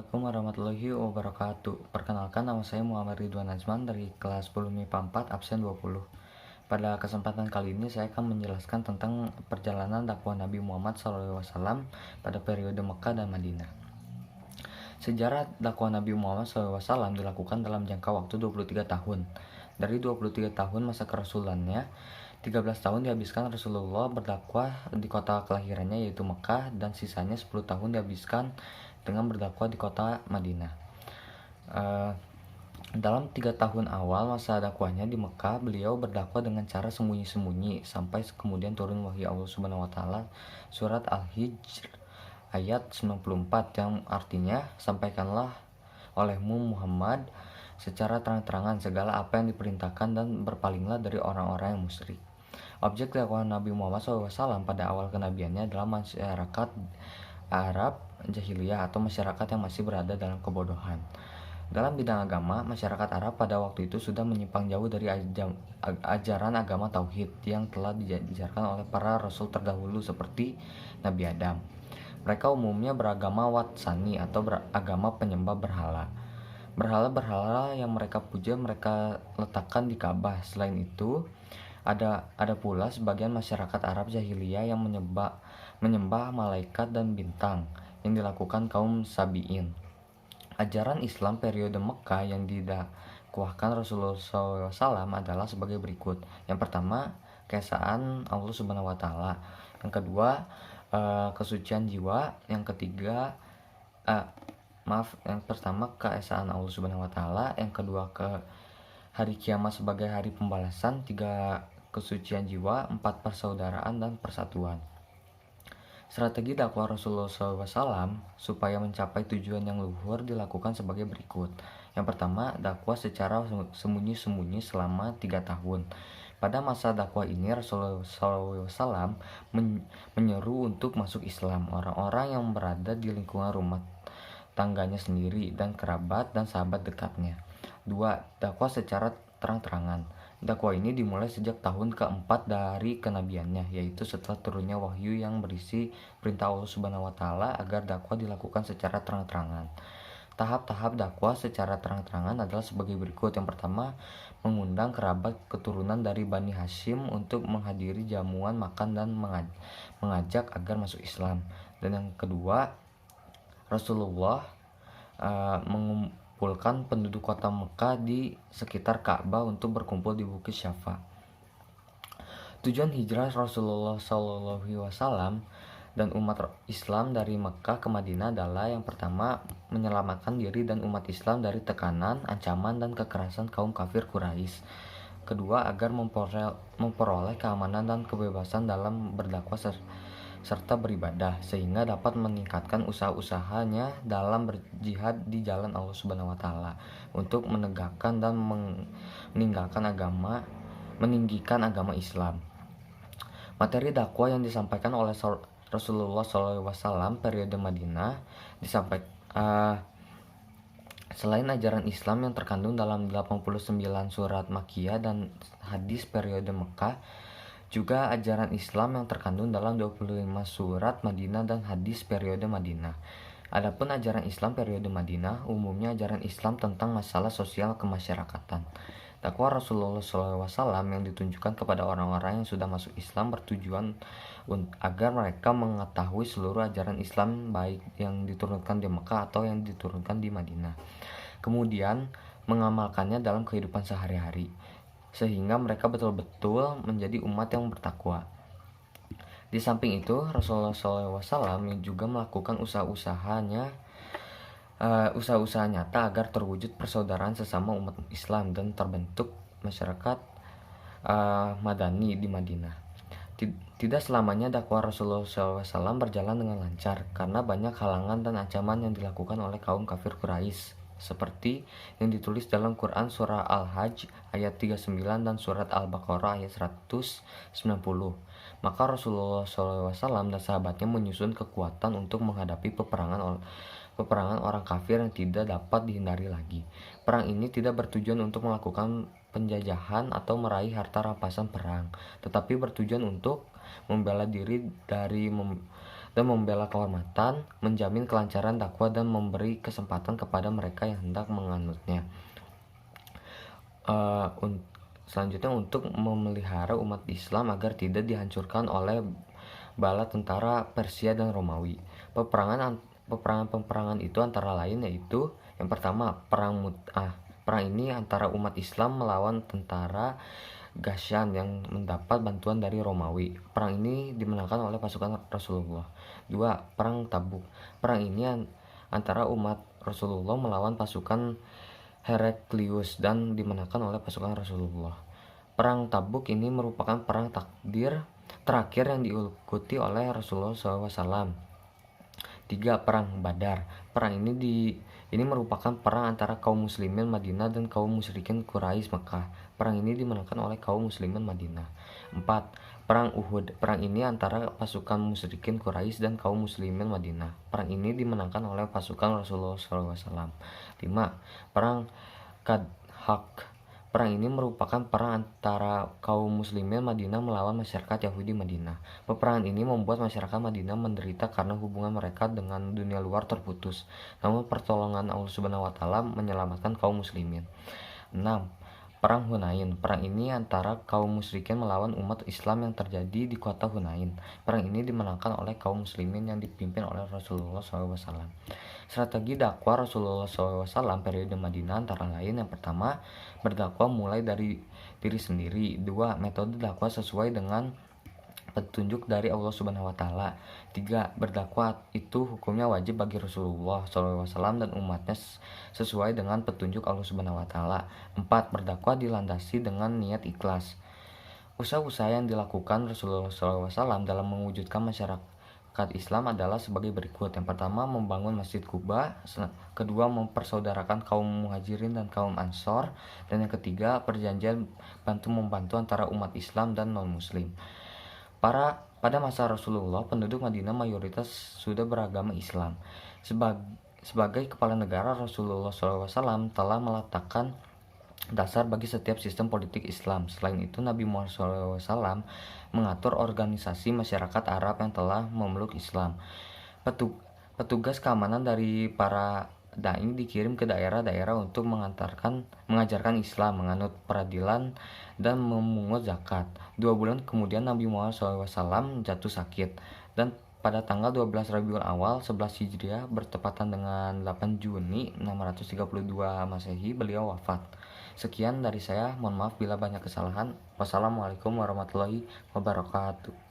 Assalamualaikum warahmatullahi wabarakatuh. Perkenalkan, nama saya Muhammad Ridwan Najman dari kelas 10 MIPA 4 absen 20. Pada kesempatan kali ini saya akan menjelaskan tentang perjalanan dakwah Nabi Muhammad SAW pada periode Mekah dan Madinah. Sejarah dakwah Nabi Muhammad SAW dilakukan dalam jangka waktu 23 tahun. Dari 23 tahun masa kerasulannya, 13 tahun dihabiskan Rasulullah berdakwah di kota kelahirannya yaitu Mekah, dan sisanya 10 tahun dihabiskan dengan berdakwah di kota Madinah. Dalam 3 tahun awal masa dakwahnya di Mekah, beliau berdakwah dengan cara sembunyi-sembunyi sampai kemudian turun wahyu Allah Subhanahu wa taala surat Al-Hijr ayat 94 yang artinya, "Sampaikanlah olehmu Muhammad secara terang-terangan segala apa yang diperintahkan dan berpalinglah dari orang-orang yang musyrik." Objek dakwah Nabi Muhammad SAW pada awal kenabiannya adalah masyarakat Arab jahiliyah atau masyarakat yang masih berada dalam kebodohan. Dalam bidang agama, masyarakat Arab pada waktu itu sudah menyimpang jauh dari ajaran agama tauhid yang telah diajarkan oleh para rasul terdahulu seperti Nabi Adam. Mereka umumnya beragama Watsani atau beragama penyembah berhala. Berhala-berhala yang mereka puja mereka letakkan di Ka'bah. Selain itu, ada pula sebagian masyarakat Arab jahiliyah yang menyembah malaikat dan bintang yang dilakukan kaum Sabi'in. Ajaran Islam periode Mekah yang didakwahkan Rasulullah SAW adalah sebagai berikut. Yang pertama, keesaan Allah Subhanahu wa taala. Yang kedua, kesucian jiwa. Yang ketiga, yang pertama keesaan Allah Subhanahu wa taala, yang kedua ke hari kiamat sebagai hari pembalasan, tiga kesucian jiwa, empat persaudaraan dan persatuan. Strategi dakwah Rasulullah SAW supaya mencapai tujuan yang luhur dilakukan sebagai berikut. Yang pertama, dakwah secara sembunyi-sembunyi selama 3 tahun. Pada masa dakwah ini Rasulullah SAW menyeru untuk masuk Islam orang-orang yang berada di lingkungan rumah tangganya sendiri dan kerabat dan sahabat dekatnya. 2. Dakwah secara terang-terangan. Dakwah ini dimulai sejak tahun keempat dari kenabiannya, yaitu setelah turunnya wahyu yang berisi perintah Allah Subhanahu wa taala agar dakwah dilakukan secara terang-terangan. Tahap-tahap dakwah secara terang-terangan adalah sebagai berikut. Yang pertama, mengundang kerabat keturunan dari Bani Hashim untuk menghadiri jamuan makan dan mengajak agar masuk Islam. Dan yang kedua, Rasulullah mengumpulkan penduduk kota Mekah di sekitar Ka'bah untuk berkumpul di Bukit Syafa. Tujuan hijrah Rasulullah SAW dan umat Islam dari Mekah ke Madinah adalah yang pertama, menyelamatkan diri dan umat Islam dari tekanan, ancaman, dan kekerasan kaum kafir Quraisy. Kedua, agar memperoleh keamanan dan kebebasan dalam berdakwah serta beribadah, sehingga dapat meningkatkan usaha-usahanya dalam berjihad di jalan Allah Subhanahu wa taala untuk menegakkan dan meninggikan agama Islam. Materi dakwah yang disampaikan oleh Rasulullah SAW periode Madinah selain ajaran Islam yang terkandung dalam 89 surat Makkiyah dan hadis periode Mekah, juga ajaran Islam yang terkandung dalam 25 surat Madinah dan hadis periode Madinah. Adapun ajaran Islam periode Madinah, umumnya ajaran Islam tentang masalah sosial kemasyarakatan. Dakwah Rasulullah SAW yang ditunjukkan kepada orang-orang yang sudah masuk Islam bertujuan agar mereka mengetahui seluruh ajaran Islam baik yang diturunkan di Mekah atau yang diturunkan di Madinah, kemudian mengamalkannya dalam kehidupan sehari-hari, sehingga mereka betul-betul menjadi umat yang bertakwa. Di samping itu, Rasulullah SAW juga melakukan usaha-usaha nyata agar terwujud persaudaraan sesama umat Islam dan terbentuk masyarakat Madani di Madinah. Tidak selamanya dakwah Rasulullah SAW berjalan dengan lancar karena banyak halangan dan ancaman yang dilakukan oleh kaum kafir Quraisy, seperti yang ditulis dalam Quran surah Al-Hajj ayat 39 dan surat Al-Baqarah ayat 190. Maka Rasulullah SAW dan sahabatnya menyusun kekuatan untuk menghadapi peperangan orang kafir yang tidak dapat dihindari lagi. Perang ini tidak bertujuan untuk melakukan penjajahan atau meraih harta rampasan perang, tetapi bertujuan untuk membela diri dan membela kehormatan, menjamin kelancaran dakwah dan memberi kesempatan kepada mereka yang hendak menganutnya. Selanjutnya, untuk memelihara umat Islam agar tidak dihancurkan oleh bala tentara Persia dan Romawi. Peperangan itu antara lain yaitu yang pertama, Perang Mut'ah. Perang ini antara umat Islam melawan tentara Ghassan yang mendapat bantuan dari Romawi. Perang ini dimenangkan oleh pasukan Rasulullah. 2. Perang Tabuk. Perang ini antara umat Rasulullah melawan pasukan Heraklius dan dimenangkan oleh pasukan Rasulullah. Perang Tabuk ini merupakan perang takdir terakhir yang diikuti oleh Rasulullah SAW. 3. Perang Badar. Perang ini merupakan perang antara kaum muslimin Madinah dan kaum musyrikin Quraisy Mekah. Perang ini dimenangkan oleh kaum muslimin Madinah. 4. Perang Uhud. Perang ini antara pasukan musyrikin Quraisy dan kaum muslimin Madinah. Perang ini dimenangkan oleh pasukan Rasulullah SAW. 5. Perang Kadhaq. Perang ini merupakan perang antara kaum muslimin Madinah melawan masyarakat Yahudi Madinah. Peperangan ini membuat masyarakat Madinah menderita karena hubungan mereka dengan dunia luar terputus. Namun pertolongan Allah Subhanahu wa taala menyelamatkan kaum muslimin. 6. Perang Hunain. Perang ini antara kaum musyrikin melawan umat Islam yang terjadi di kota Hunain. Perang ini dimenangkan oleh kaum muslimin yang dipimpin oleh Rasulullah SAW. Strategi dakwah Rasulullah SAW periode Madinah antara lain: yang pertama, berdakwah mulai dari diri sendiri. 2. Metode dakwah sesuai dengan petunjuk dari Allah Subhanahu wa taala. 3. Berdakwah itu hukumnya wajib bagi Rasulullah SAW dan umatnya sesuai dengan petunjuk Allah Subhanahu wa taala. 4. Berdakwah dilandasi dengan niat ikhlas. Usaha-usaha yang dilakukan Rasulullah SAW dalam mewujudkan masyarakat Islam adalah sebagai berikut. Yang pertama, membangun Masjid Quba. Kedua, mempersaudarakan kaum Muhajirin dan kaum Ansor. Dan yang ketiga, perjanjian bantu-membantu antara umat Islam dan non-Muslim. Pada masa Rasulullah, penduduk Madinah mayoritas sudah beragama Islam. Sebagai kepala negara, Rasulullah SAW telah meletakkan dasar bagi setiap sistem politik Islam. Selain itu, Nabi Muhammad SAW mengatur organisasi masyarakat Arab yang telah memeluk Islam. Petugas keamanan dari para dai dikirim ke daerah-daerah untuk mengajarkan Islam, menganut peradilan, dan memungut zakat. 2 bulan kemudian Nabi Muhammad SAW jatuh sakit, dan pada tanggal 12 Rabiul Awal 11 Hijriah bertepatan dengan 8 Juni 632 Masehi beliau wafat. Sekian dari saya, mohon maaf bila banyak kesalahan. Wassalamualaikum warahmatullahi wabarakatuh.